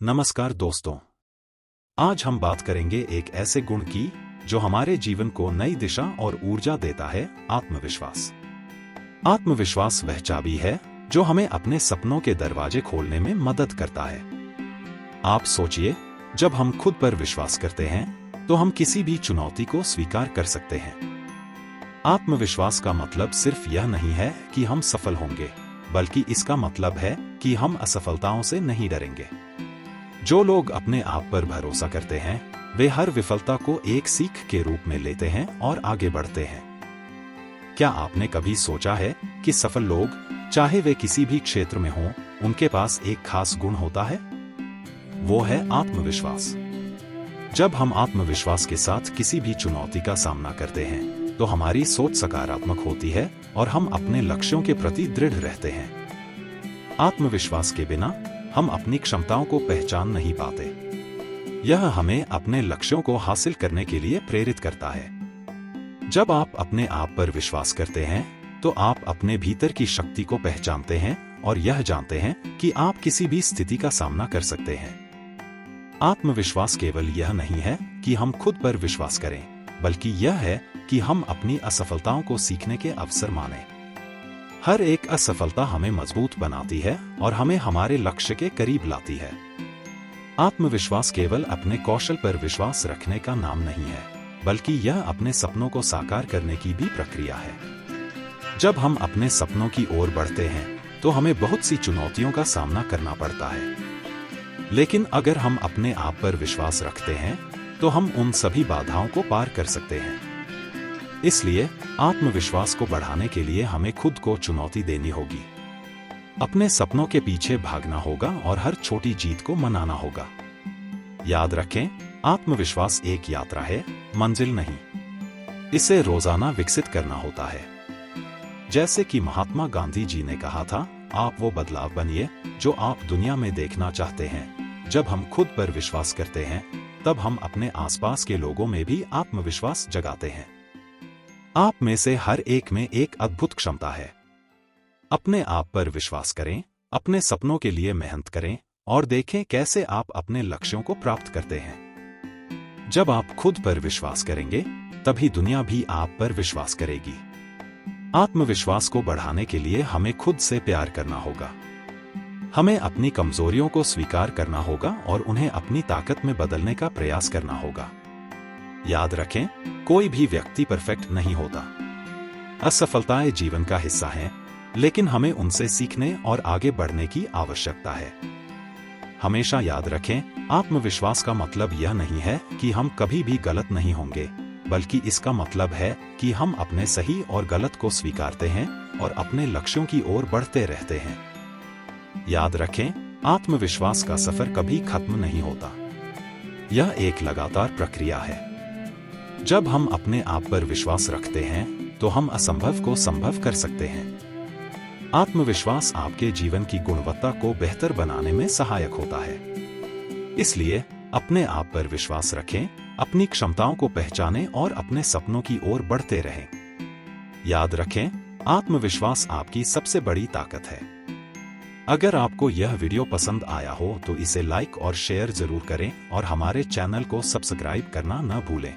नमस्कार दोस्तों, आज हम बात करेंगे एक ऐसे गुण की जो हमारे जीवन को नई दिशा और ऊर्जा देता है, आत्मविश्वास। आत्मविश्वास वह चाबी है जो हमें अपने सपनों के दरवाजे खोलने में मदद करता है। आप सोचिए, जब हम खुद पर विश्वास करते हैं तो हम किसी भी चुनौती को स्वीकार कर सकते हैं। आत्मविश्वास का मतलब सिर्फ यह नहीं है कि हम सफल होंगे, बल्कि इसका मतलब है कि हम असफलताओं से नहीं डरेंगे। जो लोग अपने आप पर भरोसा करते हैं, वे हर विफलता को एक सीख के रूप में लेते हैं और आगे बढ़ते हैं। क्या आपने कभी सोचा है कि सफल लोग, चाहे वे किसी भी क्षेत्र में हों, उनके पास एक खास गुण होता है? वो है आत्मविश्वास। जब हम आत्मविश्वास के साथ किसी भी चुनौती का सामना करते हैं, तो हमारी सोच सकारात्मक होती है और हम अपने लक्ष्यों के प्रति दृढ़ रहते हैं। आत्मविश्वास के बिना हम अपनी क्षमताओं को पहचान नहीं पाते। यह हमें अपने लक्ष्यों को हासिल करने के लिए प्रेरित करता है। जब आप अपने आप पर विश्वास करते हैं, तो आप अपने भीतर की शक्ति को पहचानते हैं और यह जानते हैं कि आप किसी भी स्थिति का सामना कर सकते हैं। आत्मविश्वास केवल यह नहीं है कि हम खुद पर विश्वास करें, बल्कि यह है कि हम अपनी असफलताओं को सीखने के अवसर मानें। हर एक असफलता हमें मजबूत बनाती है और हमें हमारे लक्ष्य के करीब लाती है। आत्मविश्वास केवल अपने कौशल पर विश्वास रखने का नाम नहीं है, बल्कि यह अपने सपनों को साकार करने की भी प्रक्रिया है। जब हम अपने सपनों की ओर बढ़ते हैं, तो हमें बहुत सी चुनौतियों का सामना करना पड़ता है। लेकिन अगर हम अपने आप पर विश्वास रखते हैं, तो हम उन सभी बाधाओं को पार कर सकते हैं। इसलिए आत्मविश्वास को बढ़ाने के लिए हमें खुद को चुनौती देनी होगी। अपने सपनों के पीछे भागना होगा और हर छोटी जीत को मनाना होगा। याद रखें, आत्मविश्वास एक यात्रा है, मंजिल नहीं। इसे रोजाना विकसित करना होता है। जैसे कि महात्मा गांधी जी ने कहा था, आप वो बदलाव बनिए जो आप दुनिया में देखना चाहते हैं। जब हम खुद पर विश्वास करते हैं, तब हम अपने आसपास के लोगों में भी आत्मविश्वास जगाते हैं। आप में से हर एक में एक अद्भुत क्षमता है। अपने आप पर विश्वास करें, अपने सपनों के लिए मेहनत करें और देखें कैसे आप अपने लक्ष्यों को प्राप्त करते हैं। जब आप खुद पर विश्वास करेंगे, तभी दुनिया भी आप पर विश्वास करेगी। आत्मविश्वास को बढ़ाने के लिए हमें खुद से प्यार करना होगा। हमें अपनी कमजोरियों को स्वीकार करना होगा और उन्हें अपनी ताकत में बदलने का प्रयास करना होगा। याद रखें, कोई भी व्यक्ति परफेक्ट नहीं होता। असफलताएं जीवन का हिस्सा हैं, लेकिन हमें उनसे सीखने और आगे बढ़ने की आवश्यकता है। हमेशा याद रखें, आत्मविश्वास का मतलब यह नहीं है कि हम कभी भी गलत नहीं होंगे, बल्कि इसका मतलब है कि हम अपने सही और गलत को स्वीकारते हैं और अपने लक्ष्यों की ओर बढ़ते रहते हैं। याद रखें, आत्मविश्वास का सफर कभी खत्म नहीं होता। यह एक लगातार प्रक्रिया है। जब हम अपने आप पर विश्वास रखते हैं, तो हम असंभव को संभव कर सकते हैं। आत्मविश्वास आपके जीवन की गुणवत्ता को बेहतर बनाने में सहायक होता है। इसलिए अपने आप पर विश्वास रखें, अपनी क्षमताओं को पहचानें और अपने सपनों की ओर बढ़ते रहें। याद रखें, आत्मविश्वास आपकी सबसे बड़ी ताकत है। अगर आपको यह वीडियो पसंद आया हो तो इसे लाइक और शेयर जरूर करें और हमारे चैनल को सब्सक्राइब करना न भूलें।